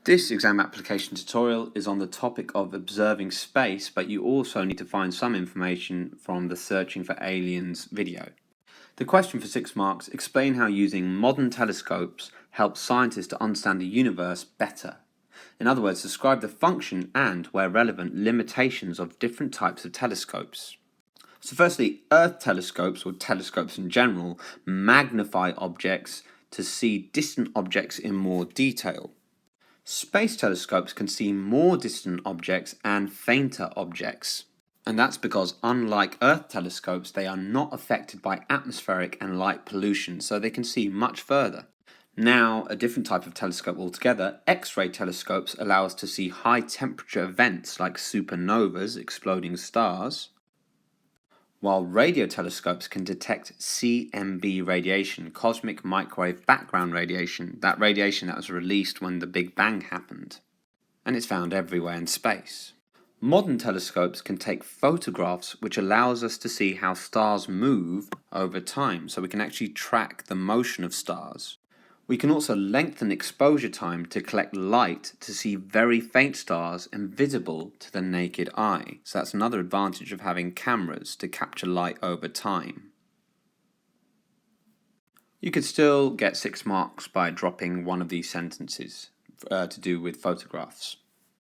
This exam application tutorial is on the topic of observing space, but you also need to find some information from the Searching for Aliens video. The question for 6 marks: explain how using modern telescopes helps scientists to understand the universe better. In other words, describe the function and, where relevant, limitations of different types of telescopes. So firstly, Earth telescopes, or telescopes in general, magnify objects to see distant objects in more detail. Space telescopes can see more distant objects and fainter objects. And that's because, unlike Earth telescopes, they are not affected by atmospheric and light pollution, so they can see much further. Now, a different type of telescope altogether, X-ray telescopes allow us to see high temperature events like supernovas, exploding stars, while radio telescopes can detect CMB radiation, cosmic microwave background radiation, that radiation that was released when the Big Bang happened. And it's found everywhere in space. Modern telescopes can take photographs, which allows us to see how stars move over time, so we can actually track the motion of stars. We can also lengthen exposure time to collect light to see very faint stars invisible to the naked eye. So that's another advantage of having cameras to capture light over time. You could still get 6 marks by dropping one of these sentences to do with photographs.